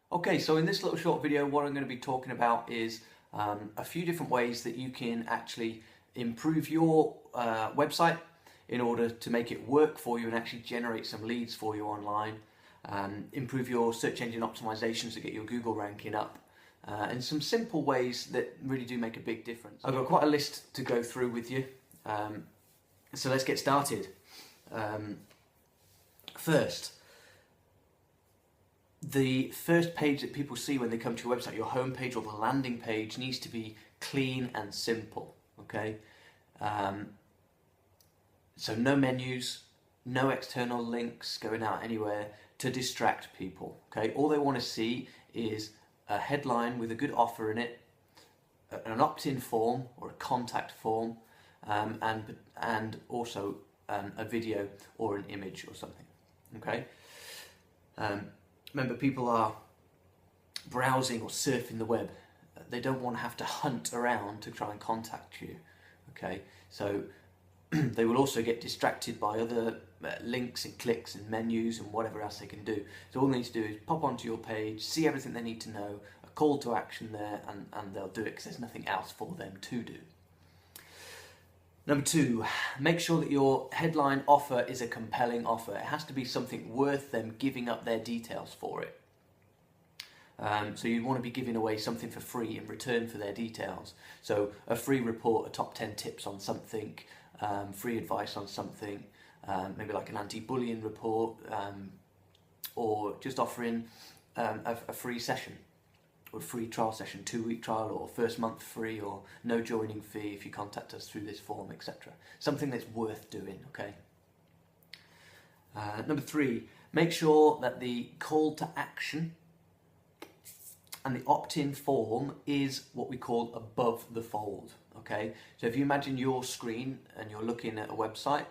Okay, so in this little short video, what I'm going to be talking about is a few different ways that you can actually improve your website in order to make it work for you and actually generate some leads for you online, improve your search engine optimizations to get your Google ranking up, and some simple ways that really do make a big difference. I've got quite a list to go through with you, so let's get started. First, the first page that people see when they come to your website, your home page or the landing page, needs to be clean and simple, okay? So no menus, no external links going out anywhere to distract people, okay? All they want to see is a headline with a good offer in it, an opt-in form or a contact form, and also a video or an image or something, okay? Remember, people are browsing or surfing the web. They don't want to have to hunt around to try and contact you, okay? So they will also get distracted by other links and clicks and menus and whatever else they can do. So all they need to do is pop onto your page, see everything they need to know, a call to action there, and they'll do it because there's nothing else for them to do. Number two, make sure that your headline offer is a compelling offer. It has to be something worth them giving up their details for it. So you want to be giving away something for free in return for their details. So a free report, a top 10 tips on something, free advice on something, maybe like an anti-bullying report, or just offering a free session, or a free trial session, 2-week trial, or first month free, or no joining fee if you contact us through this form, etc. Something that's worth doing, okay? Number three, make sure that the call to action and the opt-in form is what we call above the fold, okay? So if you imagine your screen and you're looking at a website,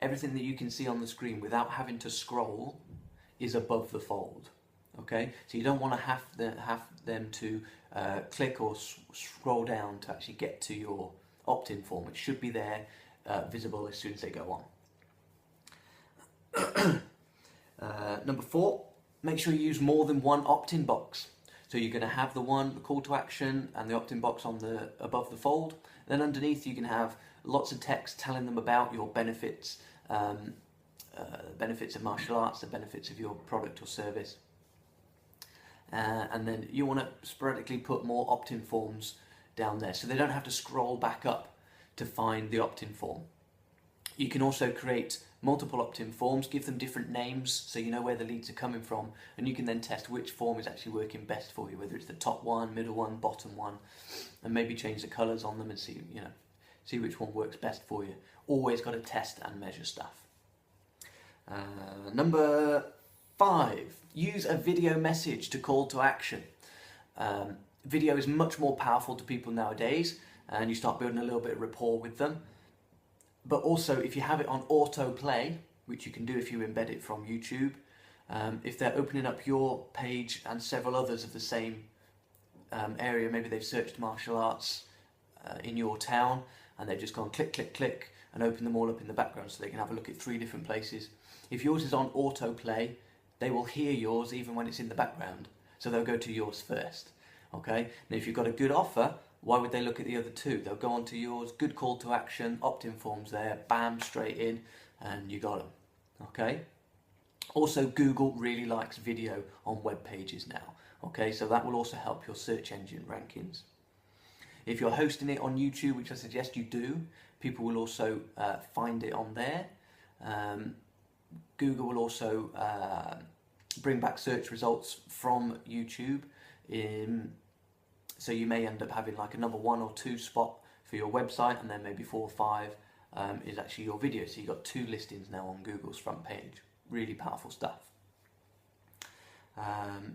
everything that you can see on the screen without having to scroll is above the fold. Okay, so you don't want to have them to click or scroll down to actually get to your opt-in form. It should be there, visible as soon as they go on. Number four, make sure you use more than one opt-in box. So you're going to have the call to action and the opt-in box on the above the fold. Then underneath you can have lots of text telling them about your benefits, benefits of martial arts, the benefits of your product or service. And then you want to sporadically put more opt-in forms down there so they don't have to scroll back up to find the opt-in form. You can also create multiple opt-in forms, give them different names so you know where the leads are coming from, and you can then test which form is actually working best for you, whether it's the top one, middle one, bottom one, and maybe change the colours on them and see which one works best for you. Always got to test and measure stuff. Number 5, use a video message to call to action. Video is much more powerful to people nowadays, and you start building a little bit of rapport with them. But also, if you have it on autoplay, which you can do if you embed it from YouTube, if they're opening up your page and several others of the same area, maybe they've searched martial arts in your town, and they've just gone click, click, click, and open them all up in the background so they can have a look at 3 different places. If yours is on autoplay, they will hear yours even when it's in the background, so they'll go to yours first, okay? Now if you've got a good offer, why would they look at the other 2? They'll go on to yours, good call to action, opt-in forms there, bam, straight in, and you got them, okay? Also, Google really likes video on web pages now, okay? So that will also help your search engine rankings. If you're hosting it on YouTube, which I suggest you do, people will also find it on there. Google will also bring back search results from YouTube, so you may end up having like a number 1 or 2 spot for your website, and then maybe 4 or 5 is actually your video. So you've got 2 listings now on Google's front page. Really powerful stuff.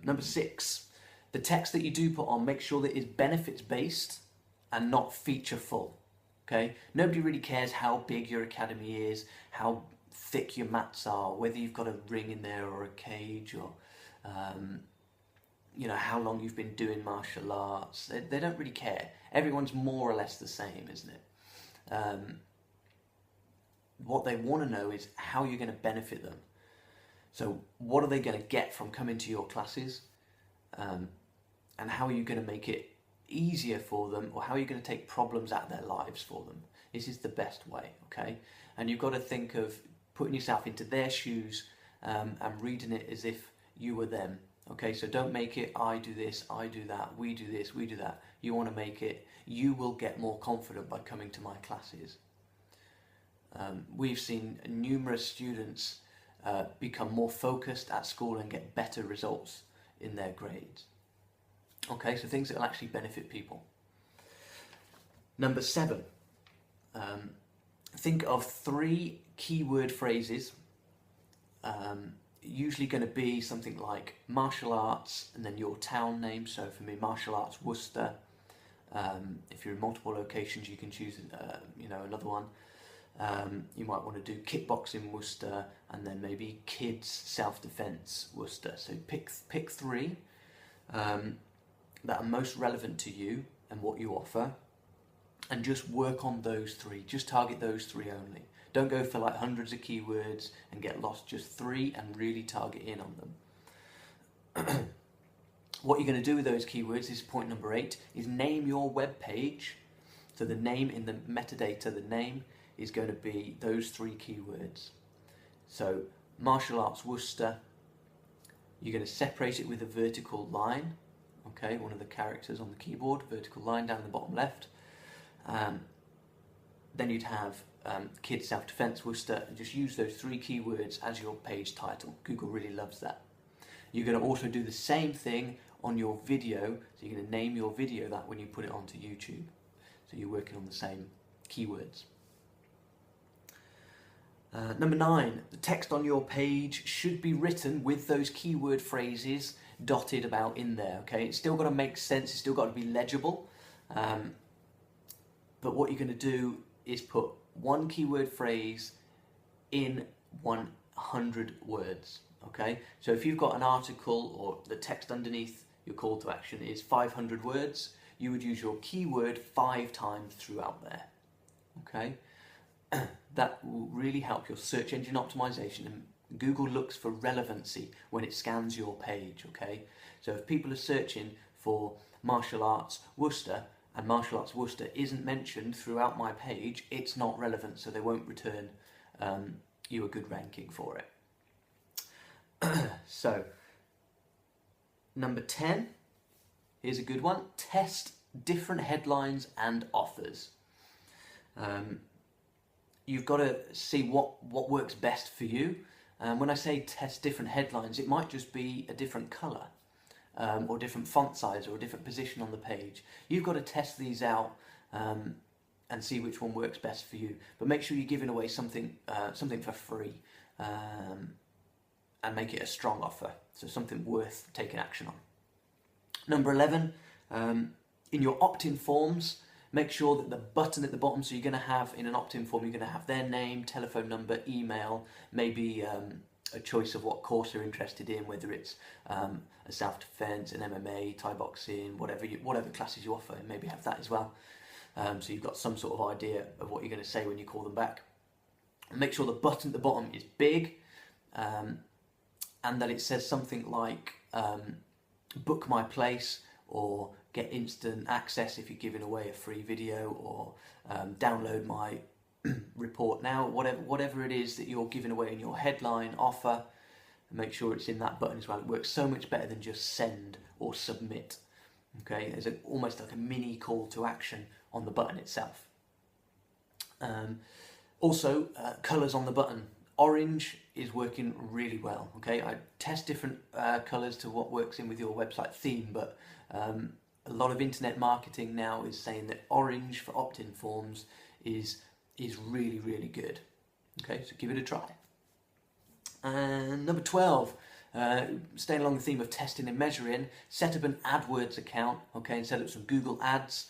Number 6, the text that you do put on, make sure that it's benefits based and not feature full. Okay, nobody really cares how big your academy is, how thick your mats are, whether you've got a ring in there or a cage, or how long you've been doing martial arts. They don't really care. Everyone's more or less the same, isn't it? What they want to know is how you're going to benefit them. So what are they going to get from coming to your classes? and how are you going to make it easier for them, or how are you going to take problems out of their lives for them? This is the best way, okay? And you've got to think of putting yourself into their shoes and reading it as if you were them, okay? So don't make it, I do this, I do that, we do this, we do that. You want to make it, you will get more confident by coming to my classes. We've seen numerous students become more focused at school and get better results in their grades. Okay, so things that will actually benefit people. Number 7, think of 3 keyword phrases, usually going to be something like martial arts and then your town name. So for me, martial arts Worcester. If you're in multiple locations, you can choose another one. You might want to do kickboxing Worcester and then maybe kids self-defense Worcester. So pick 3 that are most relevant to you and what you offer, and just work on those 3. Just target those 3 only. Don't go for like hundreds of keywords and get lost. Just 3 and really target in on them. What you're going to do with those keywords is point number 8, is name your web page. So the name in the metadata, the name is going to be those 3 keywords. So martial arts Worcester, you're going to separate it with a vertical line, okay, one of the characters on the keyboard, vertical line down the bottom left. Then you'd have kids self-defense Worcester, and just use those 3 keywords as your page title. Google really loves that. You're going to also do the same thing on your video, so you're going to name your video that when you put it onto YouTube. So you're working on the same keywords. Number 9, the text on your page should be written with those keyword phrases dotted about in there, okay? It's still got to make sense, it's still got to be legible, but what you're going to do is put 1 keyword phrase in 100 words, okay? So if you've got an article or the text underneath your call to action is 500 words, you would use your keyword 5 times throughout there, okay? That will really help your search engine optimization, and Google looks for relevancy when it scans your page, okay? So if people are searching for martial arts Worcester and martial arts Worcester isn't mentioned throughout my page, it's not relevant, so they won't return you a good ranking for it. So, number 10, here's a good one. Test different headlines and offers. You've got to see what works best for you. When I say test different headlines, it might just be a different colour, or different font size, or a different position on the page. You've got to test these out and see which one works best for you. But make sure you're giving away something for free, and make it a strong offer, so something worth taking action on. Number 11, in your opt-in forms, make sure that the button at the bottom, so you're going to have, in an opt-in form, you're going to have their name, telephone number, email, maybe a choice of what course they're interested in, whether it's a self-defense, an MMA, Thai boxing, whatever classes you offer, and maybe have that as well. So you've got some sort of idea of what you're going to say when you call them back. And make sure the button at the bottom is big, and that it says something like book my place, or get instant access if you're giving away a free video, or download my report now, whatever it is that you're giving away in your headline offer, make sure it's in that button as well. It works so much better than just send or submit. Okay, there's almost like a mini call to action on the button itself. Also, colours on the button. Orange is working really well. Okay, I test different colours to what works in with your website theme, but a lot of internet marketing now is saying that orange for opt-in forms is really, really good. Okay, so give it a try. And number 12, staying along the theme of testing and measuring, set up an AdWords account, okay, and set up some Google Ads.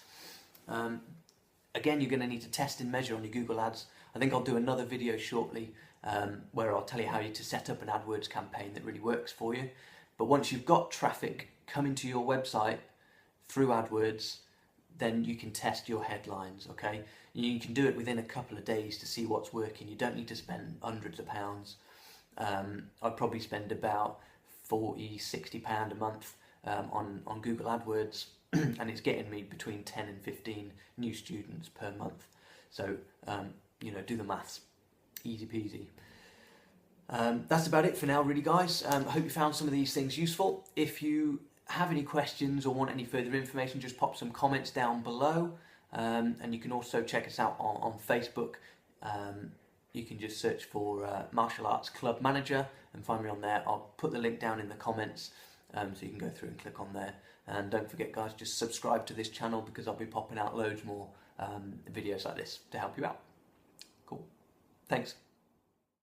Again, you're going to need to test and measure on your Google Ads. I think I'll do another video shortly where I'll tell you how to set up an AdWords campaign that really works for you. But once you've got traffic coming to your website through AdWords, then you can test your headlines, okay? You can do it within a couple of days to see what's working. You don't need to spend hundreds of pounds. I'd probably spend about £40, £60 a month on Google AdWords, and it's getting me between 10 and 15 new students per month. So, do the maths. Easy peasy. That's about it for now, really, guys. I hope you found some of these things useful. If you have any questions or want any further information, just pop some comments down below. And you can also check us out on Facebook. You can just search for Martial Arts Club Manager and find me on there. I'll put the link down in the comments, so you can go through and click on there. And don't forget, guys, just subscribe to this channel, because I'll be popping out loads more videos like this to help you out. Cool. Thanks.